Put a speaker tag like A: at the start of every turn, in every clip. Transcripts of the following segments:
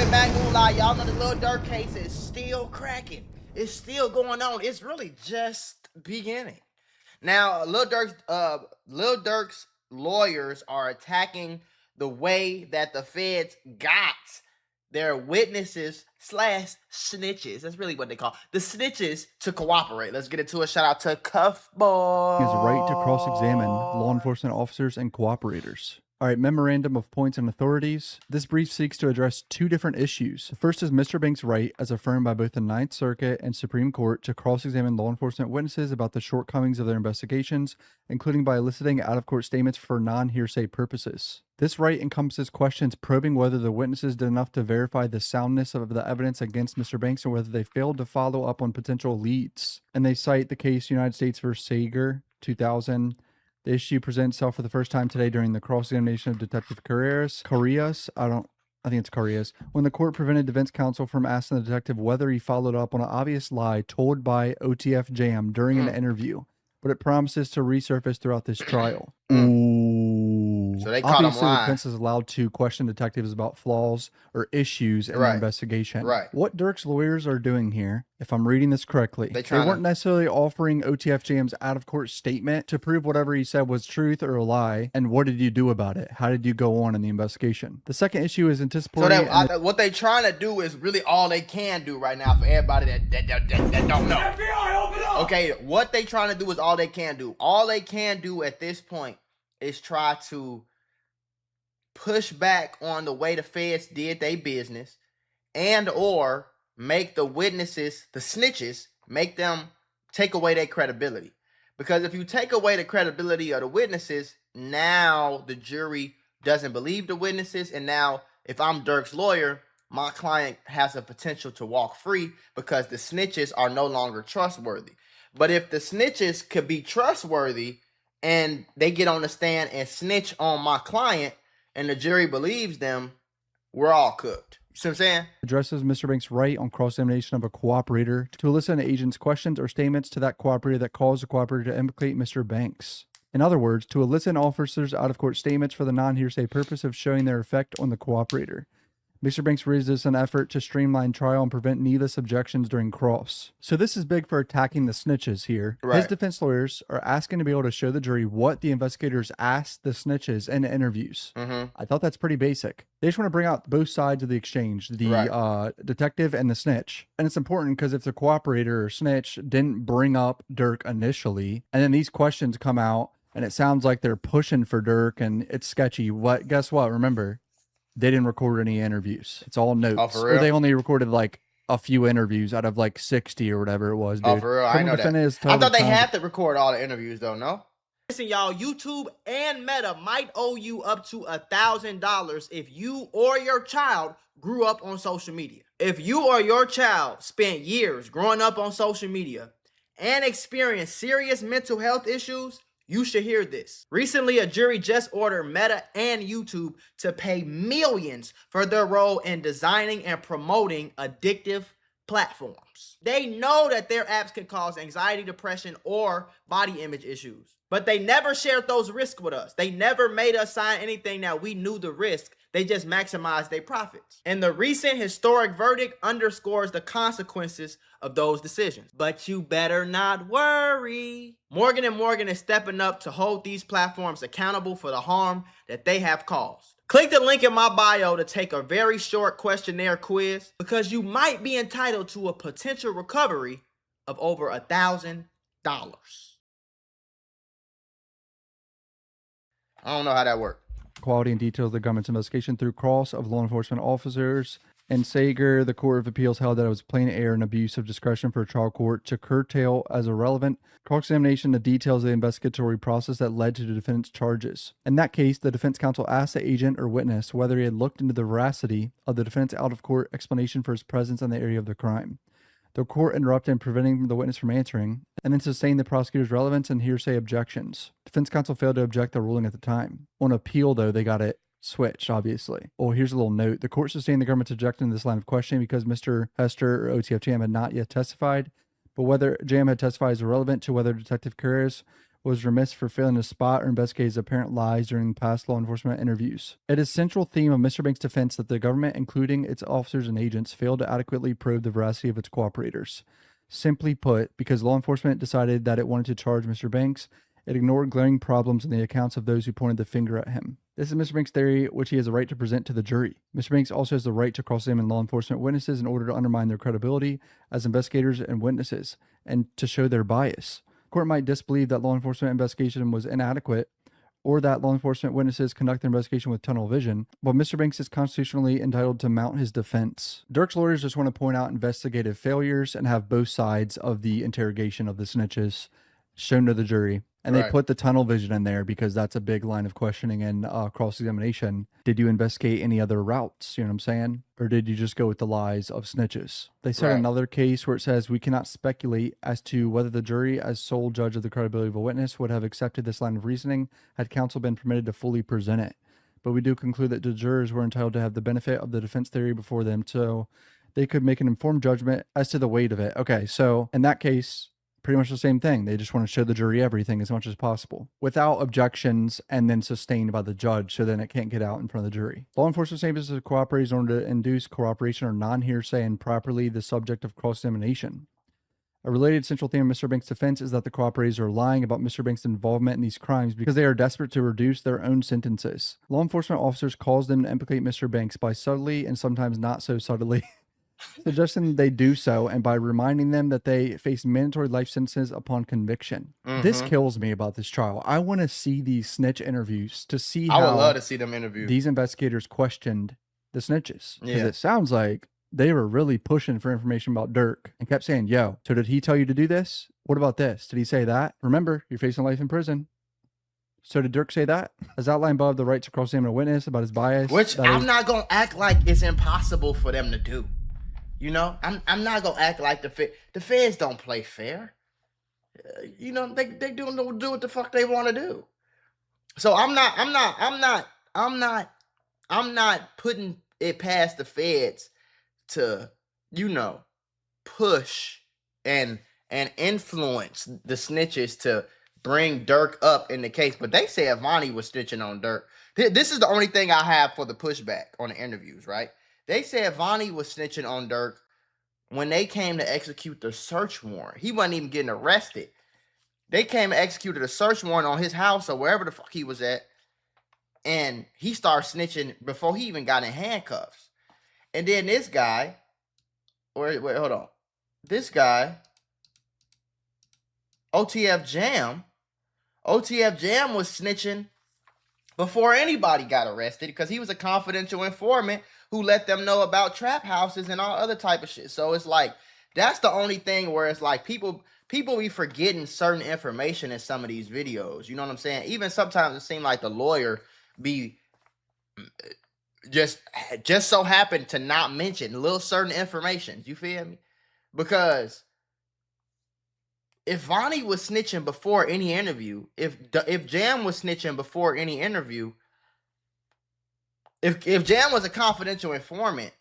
A: boy Mac Mula. Y'all know the Lil Durk case is still cracking. It's still going on. It's really just beginning. Now, Lil Durk's lawyers are attacking the way that the feds got their witnesses / snitches. That's really what they call the snitches to cooperate. Let's get into it. Shout out to Cuff Boy.
B: His right to cross-examine law enforcement officers and cooperators. All right, memorandum of points and authorities. This brief seeks to address two different issues. The first is Mr. Banks' right, as affirmed by both the Ninth Circuit and Supreme Court, to cross-examine law enforcement witnesses about the shortcomings of their investigations, including by eliciting out-of-court statements for non-hearsay purposes. This right encompasses questions probing whether the witnesses did enough to verify the soundness of the evidence against Mr. Banks and whether they failed to follow up on potential leads. And they cite the case United States v. Sager, 2000. The issue presents itself for the first time today during the cross-examination of Detective Carreras, I think it's Carreras, when the court prevented defense counsel from asking the detective whether he followed up on an obvious lie told by OTF Jam during an interview, but it promises to resurface throughout this trial.
A: So they caught him
B: Obviously, the
A: lying.
B: defense is allowed to question detectives about flaws or issues in their investigation.
A: Right.
B: What Durk's lawyers are doing here, if I'm reading this correctly, they weren't necessarily offering OTF Jam's out-of-court statement to prove whatever he said was truth or a lie, and what did you do about it? How did you go on in the investigation? The second issue is anticipatory.
A: So what they trying to do is really all they can do right now for everybody that don't know. FBI, open up! Okay, what they trying to do is all they can do. All they can do at this point is try to push back on the way the feds did their business and or make the witnesses, the snitches, make them take away their credibility. Because if you take away the credibility of the witnesses, now the jury doesn't believe the witnesses. And now if I'm Durk's lawyer, my client has a potential to walk free because the snitches are no longer trustworthy. But if the snitches could be trustworthy and they get on the stand and snitch on my client and the jury believes them, we're all cooked. You see what I'm saying?
B: Addresses Mr. Banks' right on cross-examination of a cooperator to elicit an agent's questions or statements to that cooperator that caused the cooperator to implicate Mr. Banks. In other words, to elicit an officer's out-of-court statements for the non-hearsay purpose of showing their effect on the cooperator. Mr. Banks raised this in an effort to streamline trial and prevent needless objections during cross. So this is big for attacking the snitches here. Right. His defense lawyers are asking to be able to show the jury what the investigators asked the snitches in interviews. I thought that's pretty basic. They just want to bring out both sides of the exchange, the detective and the snitch. And it's important because if the cooperator or snitch didn't bring up Durk initially, and then these questions come out, and it sounds like they're pushing for Durk and it's sketchy. Guess what? Remember, they didn't record any interviews. It's all notes.
A: Oh, for real?
B: Or they only recorded like a few interviews out of like 60 or whatever it was, dude.
A: Oh, for real? I know that. I thought they had to record all the interviews though, no? Listen, y'all, YouTube and Meta might owe you up to $1,000 if you or your child grew up on social media. If you or your child spent years growing up on social media and experienced serious mental health issues, you should hear this. Recently, a jury just ordered Meta and YouTube to pay millions for their role in designing and promoting addictive platforms. They know that their apps can cause anxiety, depression, or body image issues, but they never shared those risks with us. They never made us sign anything that we knew the risk. They just maximized their profits. And the recent historic verdict underscores the consequences of those decisions. But you better not worry. Morgan & Morgan is stepping up to hold these platforms accountable for the harm that they have caused. Click the link in my bio to take a very short questionnaire quiz because you might be entitled to a potential recovery of over $1,000. I don't know how that worked.
B: Quality and details of the government's investigation through cross of law enforcement officers. In Sager, the Court of Appeals held that it was plain error and abuse of discretion for a trial court to curtail as irrelevant cross-examination the details of the investigatory process that led to the defendant's charges. In that case, the defense counsel asked the agent or witness whether he had looked into the veracity of the defendant's out-of-court explanation for his presence in the area of the crime. The court interrupted, preventing the witness from answering, and then sustained the prosecutor's relevance and hearsay objections. Defense counsel failed to object to the ruling at the time. On appeal, though, they got it switched, obviously. Oh, here's a little note. The court sustained the government's objection to this line of questioning because Mr. Hester, or OTF Jam, had not yet testified, but whether Jam had testified is irrelevant to whether Detective Carreras was remiss for failing to spot or investigate his apparent lies during past law enforcement interviews. It is a central theme of Mr. Banks' defense that the government, including its officers and agents, failed to adequately probe the veracity of its cooperators. Simply put, because law enforcement decided that it wanted to charge Mr. Banks, it ignored glaring problems in the accounts of those who pointed the finger at him. This is Mr. Banks' theory, which he has a right to present to the jury. Mr. Banks also has the right to cross-examine law enforcement witnesses in order to undermine their credibility as investigators and witnesses, and to show their bias. The court might disbelieve that law enforcement investigation was inadequate, or that law enforcement witnesses conduct their investigation with tunnel vision, but Mr. Banks is constitutionally entitled to mount his defense. Durk's lawyers just want to point out investigative failures and have both sides of the interrogation of the snitches shown to the jury. And they put the tunnel vision in there because that's a big line of questioning and cross-examination. Did you investigate any other routes? You know what I'm saying? Or did you just go with the lies of snitches? They said another case where it says, we cannot speculate as to whether the jury, as sole judge of the credibility of a witness, would have accepted this line of reasoning had counsel been permitted to fully present it. But we do conclude that the jurors were entitled to have the benefit of the defense theory before them, so they could make an informed judgment as to the weight of it. Okay, so in that case, pretty much the same thing. They just want to show the jury everything as much as possible without objections and then sustained by the judge, so then it can't get out in front of the jury. Law enforcement statements of cooperators in order to induce cooperation are non-hearsay and properly the subject of cross-examination. A related central theme of Mr. Banks' defense is that the cooperators are lying about Mr. Banks' involvement in these crimes because they are desperate to reduce their own sentences. Law enforcement officers cause them to implicate Mr. Banks by subtly and sometimes not so subtly suggesting they do so, and by reminding them that they face mandatory life sentences upon conviction. This kills me about this trial. I want to see these snitch interviews to see how
A: I would love to see them interviews.
B: These investigators questioned the snitches. Because it sounds like they were really pushing for information about Durk and kept saying, yo, so did he tell you to do this? What about this? Did he say that? Remember, you're facing life in prison. So did Durk say that? As outlined above, the right to cross-examine a witness about his bias.
A: Which I'm not going to act like it's impossible for them to do. You know, I'm not gonna act like the feds don't play fair. You know, they do what the fuck they want to do. So I'm not putting it past the feds to, you know, push and influence the snitches to bring Durk up in the case. But they said Vonnie was snitching on Durk. This is the only thing I have for the pushback on the interviews, right? They said Vonnie was snitching on Durk when they came to execute the search warrant. He wasn't even getting arrested. They came and executed a search warrant on his house or wherever the fuck he was at. And he started snitching before he even got in handcuffs. And then this guy, wait, hold on. This guy, OTF Jam was snitching before anybody got arrested because he was a confidential informant who let them know about trap houses and all other type of shit. So it's like, that's the only thing where it's like people be forgetting certain information in some of these videos. You know what I'm saying? Even sometimes it seems like the lawyer be just so happened to not mention little certain information. You feel me? Because if Vonnie was snitching before any interview, if Jam was snitching before any interview, if Jam was a confidential informant,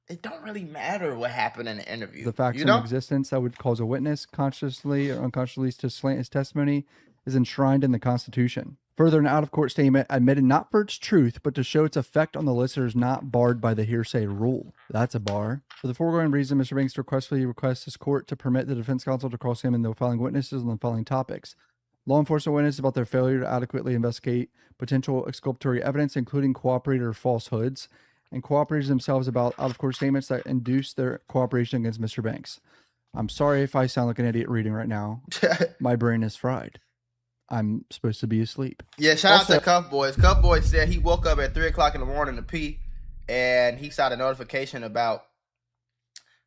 A: it don't really matter what happened in the interview.
B: The facts in existence that would cause a witness consciously or unconsciously to slant his testimony is enshrined in the Constitution. Further, an out-of-court statement admitted not for its truth, but to show its effect on the listener is not barred by the hearsay rule. That's a bar. For the foregoing reason, Mr. Banks requests this court to permit the defense counsel to cross-examine the following witnesses on the following topics. Law enforcement witnesses about their failure to adequately investigate potential exculpatory evidence, including cooperator falsehoods, and cooperators themselves about out-of-court statements that induce their cooperation against Mr. Banks. I'm sorry if I sound like an idiot reading right now. My brain is fried. I'm supposed to be asleep.
A: Yeah, shout out to Cuff Boys. Cuff Boys said he woke up at 3 o'clock in the morning to pee, and he saw the notification about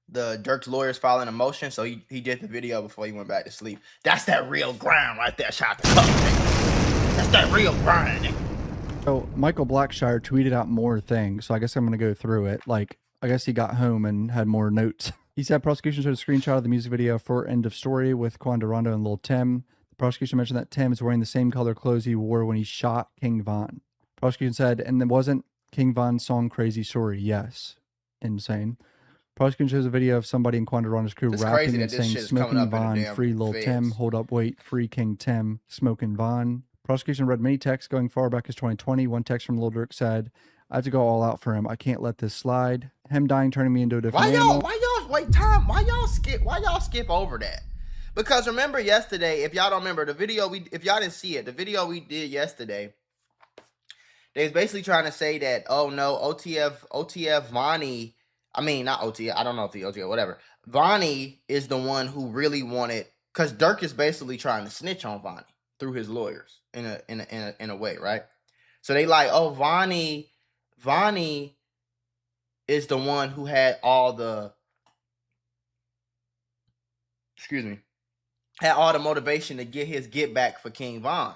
A: the Durk's lawyers filing a motion, so he did the video before he went back to sleep. That's that real grind right there. Shout out to Cuff, nigga. That's that real grind, nigga.
B: So Michael Blackshire tweeted out more things, so I guess I'm going to go through it. Like, I guess he got home and had more notes. He said prosecution showed a screenshot of the music video for End of Story with Quando Rondo and Lil Tim. The prosecution mentioned that Tim is wearing the same color clothes he wore when he shot King Von. Prosecution said, and it wasn't King Von's song Crazy Story. Yes. Insane. Prosecution shows a video of somebody in Quandaronda's crew rapping and saying, "Smoking Von, free Lil Tim, hold up, wait, free King Tim, smoking Von." Prosecution read many texts going far back as 2020. One text from Lil Durk said, "I have to go all out for him. I can't let this slide. Him dying, turning me into a different animal."
A: Why y'all skip over that? Because remember yesterday, if y'all don't remember the video, if y'all didn't see it, the video we did yesterday, they was basically trying to say that, oh no, OTF Vonnie, I mean, not OTF, I don't know if the OTF, whatever. Vonnie is the one who really wanted, because Durk is basically trying to snitch on Vonnie through his lawyers in a way, right? So they like, oh, Vonnie is the one who had all the, had all the motivation to get his get back for King Von.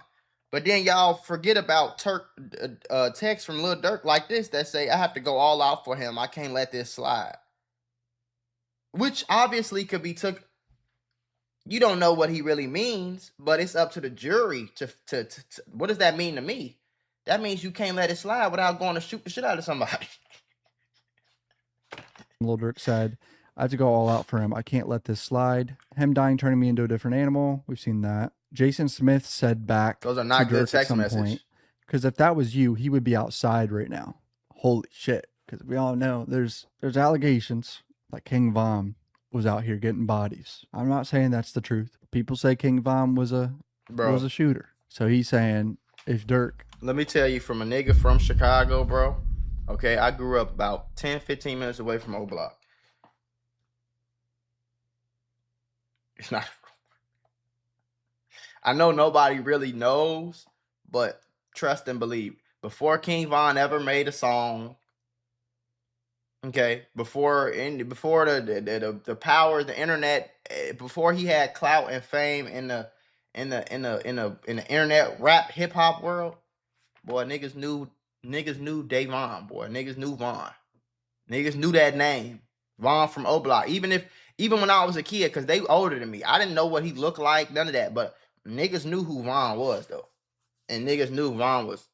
A: But then y'all forget about text from Lil Durk like this that say, "I have to go all out for him. I can't let this slide." Which obviously could be took. You don't know what he really means, but it's up to the jury to what does that mean to me? That means you can't let it slide without going to shoot the shit out of somebody.
B: Lil Durk said, "I have to go all out for him. I can't let this slide. Him dying, turning me into a different animal." We've seen that. Jason Smith said back,
A: "Those are not good text messages.
B: Because if that was you, he would be outside right now." Holy shit. Because we all know there's allegations like King Von was out here getting bodies. I'm not saying that's the truth. People say King Von was a shooter. So he's saying if Durk...
A: Let me tell you, from a nigga from Chicago, bro. Okay, I grew up about 10, 15 minutes away from O Block. It's not... I know nobody really knows, but trust and believe. Before King Von ever made a song, okay, before the power, the internet, before he had clout and fame in the internet rap hip hop world, boy, niggas knew Davon, boy, niggas knew Von, niggas knew that name, Von from O Block. Even when I was a kid, because they older than me, I didn't know what he looked like, none of that, but niggas knew who Von was, though. And niggas knew Von was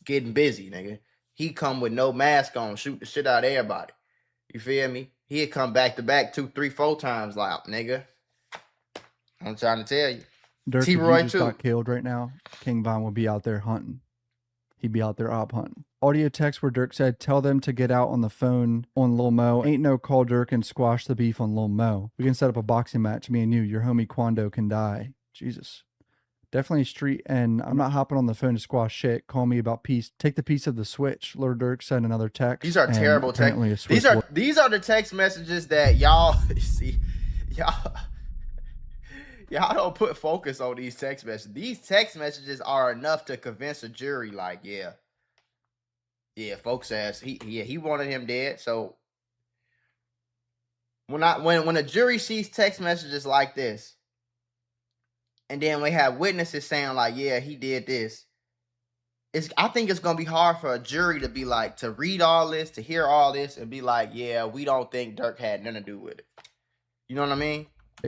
A: getting busy, nigga. He come with no mask on, shoot the shit out of everybody. You feel me? He'd come back to back 2, 3, 4 times loud, nigga. I'm trying to tell you.
B: Durk, T-Roy if he just got killed right now, King Von would be out there hunting. He'd be out there op hunting. Audio text where Durk said, "Tell them to get out on the phone on Lil Mo. Ain't no call Durk and squash the beef on Lil Mo. We can set up a boxing match, me and you. Your homie Quando can die." Jesus. Definitely street, and I'm not hopping on the phone to squash shit. Call me about peace. Take the piece of the switch. Lil Durk sent another text.
A: These are terrible texts. These are the text messages that y'all see. Y'all don't put focus on these text messages. These text messages are enough to convince a jury, like, yeah, folks ass, he wanted him dead. So when a jury sees text messages like this, and then we have witnesses saying like, yeah, he did this, I think it's gonna be hard for a jury to be like, to read all this, to hear all this, and be like, yeah, we don't think Durk had nothing to do with it. You know what I mean?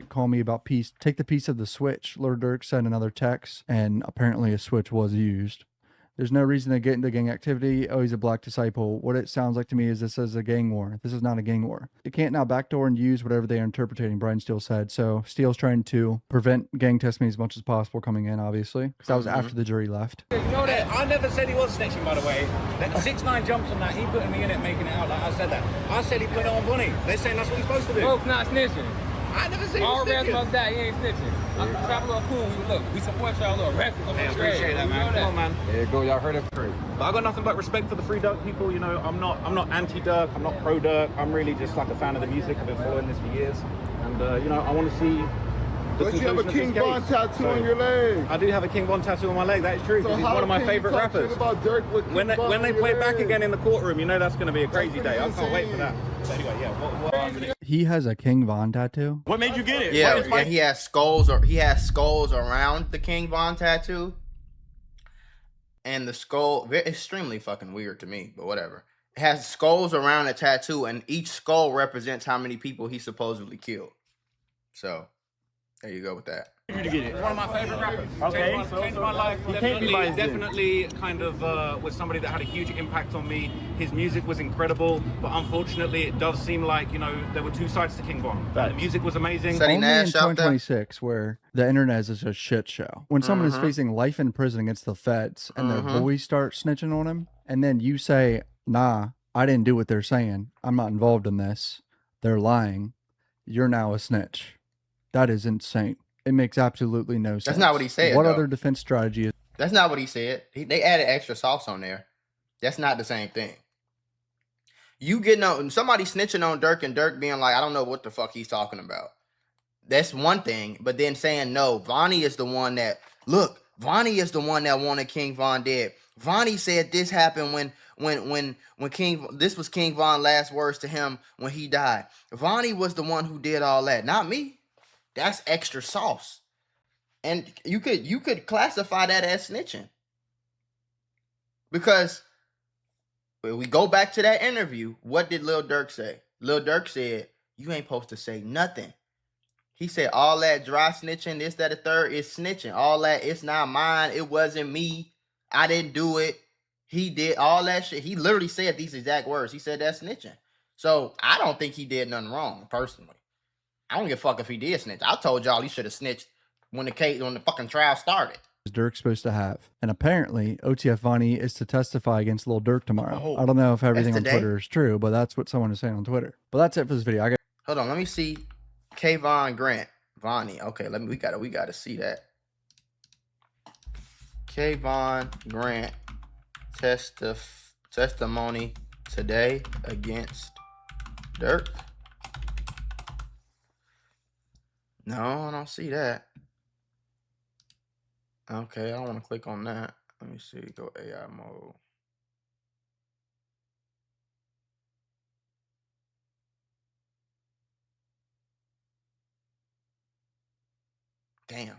B: Call me about peace. Take the piece of the switch. Lil Durk sent another text, and apparently a switch was used. There's no reason to get into gang activity. Oh, he's a black disciple. What it sounds like to me is this is a gang war. This is not a gang war. They can't now backdoor and use whatever they are interpreting, Brian Steele said. So Steele's trying to prevent gang testimony as much as possible coming in, obviously, because that was after the jury left.
C: You know that? I never said he was snitching, by the way. That 6ix9ine jumps on that. He putting me in it, making it out like I said that. I said he put it on Bonnie. They're saying that's what he's supposed to do.
D: Folks not snitching.
C: I never said he was snitching.
D: All rest of that, he ain't snitching. I'm trying to cool. Look, we support y'all little rap.
C: I appreciate that, man. Come on, man.
E: There you go. Y'all heard it.
C: But I got nothing but respect for the Free Durk people. You know, I'm not anti-Durk. I'm not pro-Durk. I'm really just like a fan of the music. I've been following this for years, and you know, I want to see.
E: But you have a King Von tattoo on your leg.
C: I do have a King Von tattoo on my leg. That is true. So he's one of my favorite rappers.
E: About Durk with
C: when they play it back again in the courtroom, you know that's going to be a crazy day. I can't wait for that. But anyway, yeah.
B: He has a King Von tattoo.
C: What made you get it?
A: Yeah, he has skulls around the King Von tattoo, and the skull extremely fucking weird to me, but whatever. It has skulls around the tattoo, and each skull represents how many people he supposedly killed. So there you go with that.
E: You to get it.
C: One of my favorite rappers.
E: Okay.
C: Changed my life.
E: He can't be biased then.
C: Definitely kind of was somebody that had a huge impact on me. His music was incredible, but unfortunately it does seem like, you know, there were two sides to King Von. The music was amazing.
A: Only in
B: Nash 2026 where the internet is just a shit show. When someone is facing life in prison against the feds and their boys start snitching on him, and then you say, nah, I didn't do what they're saying. I'm not involved in this. They're lying. You're now a snitch. That is insane. It makes absolutely no sense.
A: That's not what he said.
B: What other defense strategy is?
A: That's not what he said. They added extra sauce on there. That's not the same thing. You getting on somebody snitching on Durk and Durk being like, I don't know what the fuck he's talking about. That's one thing. But then saying no, Vonnie is the one that Vonnie is the one that wanted King Von dead. Vonnie said this happened when this was King Von's last words to him when he died. Vonnie was the one who did all that, not me. That's extra sauce. And you could classify that as snitching. Because when we go back to that interview, what did Lil Durk say? Lil Durk said, you ain't supposed to say nothing. He said, all that dry snitching, this, that, the third, is snitching. All that, it's not mine. It wasn't me. I didn't do it. He did all that shit. He literally said these exact words. He said that's snitching. So I don't think he did nothing wrong, personally. I don't give a fuck if he did snitch. I told y'all he should have snitched when the fucking trial started.
B: Durk supposed to have? And apparently, OTF Vonnie is to testify against Lil Durk tomorrow. I don't know if everything on Twitter is true, but that's what someone is saying on Twitter. But that's it for this video.
A: Hold on, let me see. Kayvon Grant, Vonnie. Okay, we gotta see that. Kayvon Grant testimony today against Durk. No, I don't see that. Okay, I don't want to click on that. Let me see. Go AI mode. Damn.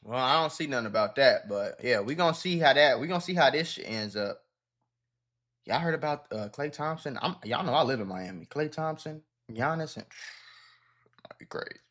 A: Well, I don't see nothing about that, but yeah, we're gonna see how this shit ends up. Y'all heard about Klay Thompson? Y'all know I live in Miami. Klay Thompson, Giannis, and might be crazy.